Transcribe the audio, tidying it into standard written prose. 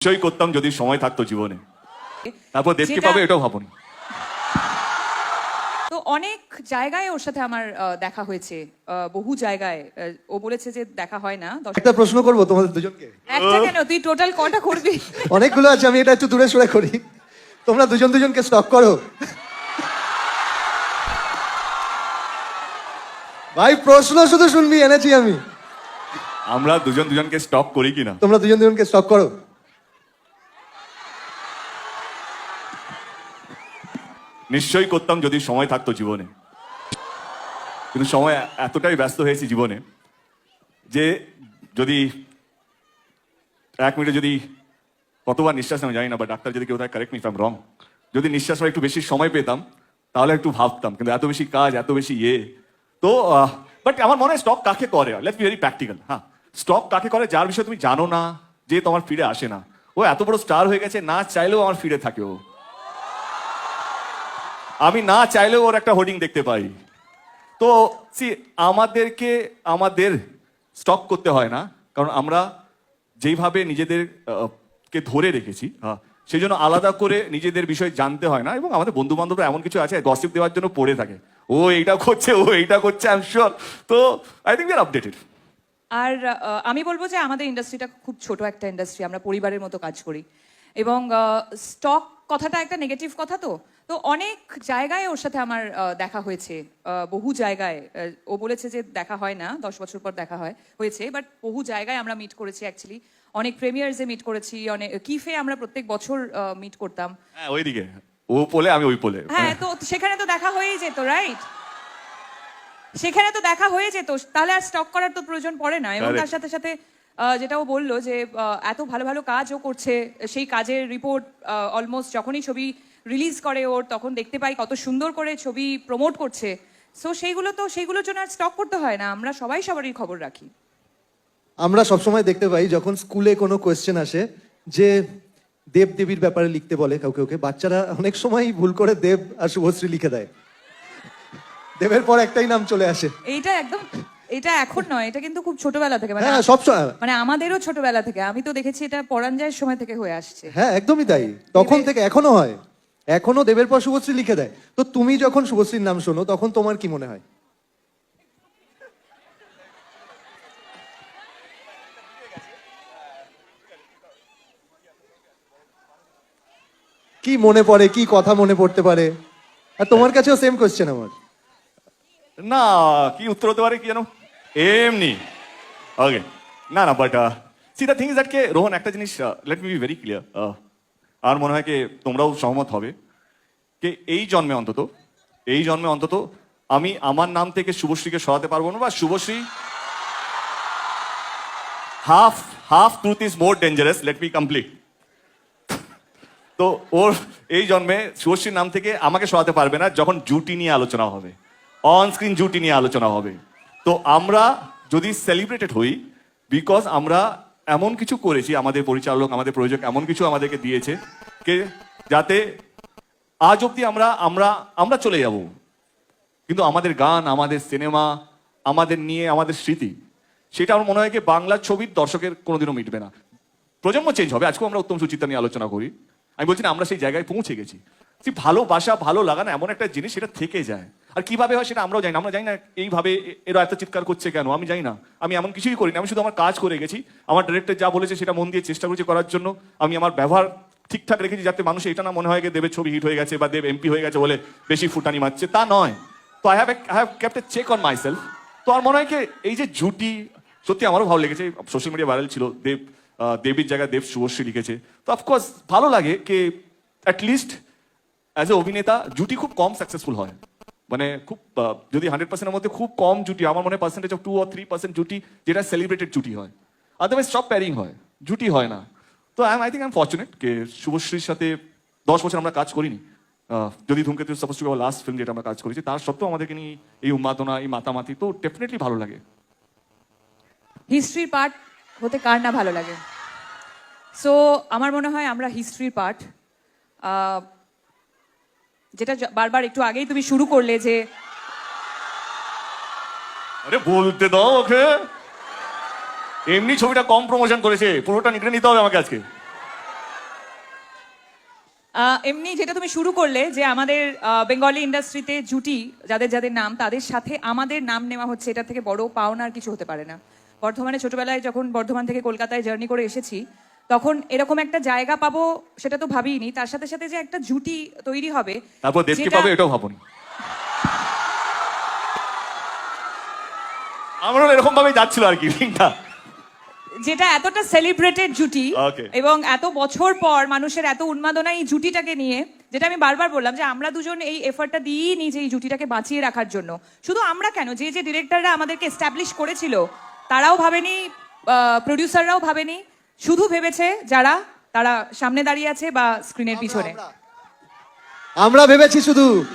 নিশ্চয়ই করতাম যদি সময় থাকতো জীবনে। তারপর দেবকে পাবে এটাও ভাবুন। তো অনেক জায়গায় ওর সাথে আমার দেখা হয়েছে, বহু জায়গায়। ও বলেছে যে দেখা হয় না। একটা প্রশ্ন করবো তোমাদের দুজনকে। একটা কেন, তুই টোটাল কটা করবি? অনেকগুলো আছে, আমি এটা একটু দূরে সরে করি। তোমরা দুজনকে স্টক করো ভাই, প্রশ্ন শুধু শুনবি এনেছি আমি। আমরা দুজনকে স্টক করি কিনা? তোমরা দুজনকে স্টক করো। নিশ্চয়ই করতাম যদি সময় থাকতো জীবনে, কিন্তু সময় এতটাই ব্যস্ত হয়েছি জীবনে যে যদি 1 মিনিটে যদি কতবার নিঃশ্বাস আমি জানি না, বা ডাক্তার যদি কেউ তাই correct me if I am রং, যদি নিঃশ্বাস একটু বেশি সময় পেতাম তাহলে একটু ভাবতাম, কিন্তু এত বেশি কাজ, এত বেশি তো বাট আমার মনে হয় স্টক কাকে করে, লেটস বি ভেরি প্র্যাকটিক্যাল। হ্যাঁ, স্টক কাকে করে? যার বিষয়ে তুমি জানো না, যে তোমার ফিরে আসে না। ও এত বড় স্টার হয়ে গেছে, না চাইলেও আমার ফিরে থাকে ও। আমি না চাইলেও ওর একটা হোর্ডিং দেখতে পাই। তো আমাদের স্টক করতে হয় না, কারণ আমরা যেইভাবে নিজেদের কে ধরে রেখেছি, সেই জন্য আলাদা করে নিজেদের বিষয় জানতে হয় না। এবং আমাদের বন্ধু বান্ধবরা এমন কিছু আছে গসিপ দেওয়ার জন্য পড়ে থাকে, ও এইটা করছে, ও এইটা করছে, আই এম শিওর। তো I think we are updated. আর আমি বলবো যে আমাদের ইন্ডাস্ট্রিটা খুব ছোট একটা ইন্ডাস্ট্রি, আমরা পরিবারের মতো কাজ করি। এবং স্টক কথাটা একটা নেগেটিভ কথা। তো তো অনেক জায়গায় ওর সাথে আমার দেখা হয়েছে, বহু জায়গায়। ও বলেছে যে দেখা হয় না, 10 বছর পর দেখা হয়েছে, বাট বহু জায়গায় আমরা মিট করেছি অ্যাকচুয়ালি। অনেক প্রিমিয়ার্সে মিট করেছি, অনেক কিফে আমরা প্রত্যেক বছর মিট করতাম। হ্যাঁ, ওইদিকে ও পোলে, আমি ওই পোলে। হ্যাঁ, তো সেখানে তো দেখা হয়েই যেত, রাইট? সেখানে তো দেখা হয়ে যেত, তাহলে আর স্টক করার তো প্রয়োজন পড়ে না। এবং তার সাথে সাথে যেটা ও বললো যে এত ভালো ভালো কাজ ও করছে, সেই কাজের রিপোর্ট অলমোস্ট যখনই ছবি রিলিজ করে ওর, তখন দেখতে পাই কত সুন্দর করে ছবি প্রমোট করছে। সো সেইগুলোর জন্য আর স্টক করতে হয় না, আমরা সবাই সবারই খবর রাখি। আমরা সবসময় দেখতে পাই যখন স্কুলে কোনো কোয়েশ্চেন আসে যে দেব দেবীর ব্যাপারে লিখতে বলে কাউকে, বাচ্চারা অনেক সময় ভুল করে দেব আর শুভশ্রী লিখে দেয়। দেবের পর একটাই নাম চলে আসে। এটা এখন নয়, এটা কিন্তু খুব ছোটবেলা থেকে, হ্যাঁ, সবসময়, মানে আমাদেরও ছোটবেলা থেকে। আমি তো দেখেছি এটা পরাঞ্জয়ের সময় থেকে হয়ে আসছে। হ্যাঁ একদমই তাই, তখন থেকে এখনো হয়, এখনো দেবের পর শুভশ্রী লিখে দেয়। তো তুমি যখন শুভশ্রীর নাম শোনো তখন তোমার কি মনে হয়? কি মনে পড়ে, কি কথা মনে পড়তে পারে? আর তোমার কাছেও সেম কোয়েশ্চেন আমার। না, কি উত্তর হতে পারে, কি জানো, এমনি ওকে। না না, but see the thing is that কে রোহন, একটা জিনিস let me be very clear, আর মনে হয় কি তোমরাও সহমত হবে যে এই জন্মে অন্তত আমি আমার নাম থেকে শুভশ্রীকে সরাতে পারবো না, বা Subhashree half truth is more dangerous, let me complete. তো ওর এই জন্মে শুভশ্রীর নাম থেকে আমাকে সরাতে পারবে না, যখন জুটি নিয়ে আলোচনা হবে, অন স্ক্রিন জুটি নিয়ে আলোচনা হবে। তো আমরা যদি সেলিব্রেটেড হই, বিকজ আমরা এমন কিছু করেছি, আমাদের পরিচালক, আমাদের প্রযোজক এমন কিছু আমাদেরকে দিয়েছে কে যাতে আজ অব্দি আমরা চলে যাব, কিন্তু আমাদের গান, আমাদের সিনেমা, আমাদের নিয়ে আমাদের স্মৃতি, সেটা আমার মনে হয় কি বাংলা ছবির দর্শকের কোনোদিনও মিটবে না। প্রজন্ম চেঞ্জ হবে, আজকেও আমরা উত্তম সুচিত্রা নিয়ে আলোচনা করি, আমি বলছি না আমরা সেই জায়গায় পৌঁছে গেছি। ভালোবাসা, ভালো লাগা না এমন একটা জিনিস, সেটা থেকে যায়। আর কিভাবে হয় সেটা আমরাও জানি না। আমরা জানি না এইভাবে এরা এত চিৎকার করছে কেন, আমি জানি না। আমি এমন কিছুই করিনি, আমি শুধু আমার কাজ করে গেছি। আমার ডিরেক্টর যা বলেছে সেটা মন দিয়ে চেষ্টা করেছি করার জন্য। আমি আমার ব্যবহার ঠিকঠাক রেখেছি, যাতে মানুষ এটা না মনে হয় যে দেবের ছবি হিট হয়ে গেছে বা দেব এমপি হয়ে গেছে বলে বেশি ফুটানি মারছে, তা নয়। তো I have kept a check on my self. তো আমার মনে হয় কি এই যে জুটি, সত্যি আমারও ভালো লেগেছে। সোশ্যাল মিডিয়া ভাইরাল ছিল, দেবীর জায়গায় দেব শুভশ্রী লিখেছে। তো অফকোর্স ভালো লাগে কি অ্যাটলিস্ট অ্যাজ এ অভিনেতা জুটি খুব কম সাকসেসফুল হয়, মানে খুব যদি 100%-এর মধ্যে খুব কম জুটি, আমার মনে হয় পার্সেন্টেজ অফ 2 or 3% জুটি যেটা সেলিব্রেটেড জুটি হয়, আদারওয়াইজ সব প্যারিং হয়, জুটি হয় না। তো I think I am fortunate কে শুভশ্রীর সাথে 10 বছর আমরা কাজ করিনি। যদি Dhumketu suppose to be last film যেটা আমরা কাজ করেছি, তার সত্ত্বেও আমাদেরকে নিয়ে এই উন্মাদনা, এই মাতামাতি, তো ডেফিনেটলি ভালো লাগে। হিস্ট্রির পার্ট হতে কার না ভালো লাগে? সো আমার মনে হয় আমরা হিস্ট্রির পার্ট। যেটা বারবার একটু আগেই তুমি শুরু করলে যে, আরে বলতে দাও ওকে, এমনি ছবিটা কম প্রমোশন করেছে, পুরোটা নিতে হবে আমাকে আজকে। এমনি যেটা তুমি শুরু করলে যে আমাদের বেঙ্গলি ইন্ডাস্ট্রিতে জুটি যাদের যাদের নাম তাদের সাথে আমাদের নাম নেওয়া হচ্ছে, এটা থেকে বড় পাওনা আর কিছু হতে পারে না। বর্ধমানে ছোটবেলায় যখন বর্ধমান থেকে কলকাতায় জার্নি করে এসেছি, তখন এরকম একটা জায়গা পাবো সেটা তো ভাবিনি। তার সাথে সাথে যে একটা জুটি তৈরি হবে, তারপর দেবকে যেটা- পাবে এটাও ভাবুন। আমারও এরকম ভাবে যাচ্ছিল আর কি লিঙ্কটা। যেটা এতটা সেলিব্রেটেড জুটি Okay. এবং এত বছর পর মানুষের এত উন্মাদনা এই জুটিটাকে নিয়ে, যেটা আমি বারবার বললাম যে আমরা দুজন এই এফর্টটা দিয়েই নিই যে এই জুটিটাকে বাঁচিয়ে রাখার জন্য। শুধু আমরা কেন, যে যে ডিরেক্টররা আমাদেরকে এস্টাবলিশ করেছিল তারাও ভাবেনি, প্রডিউসাররাও ভাবেনি, শুধু ভেবেছে যারা তারা সামনে দাঁড়িয়ে আছে বা স্ক্রিনের পিছনে। আমরা ভেবেছি শুধু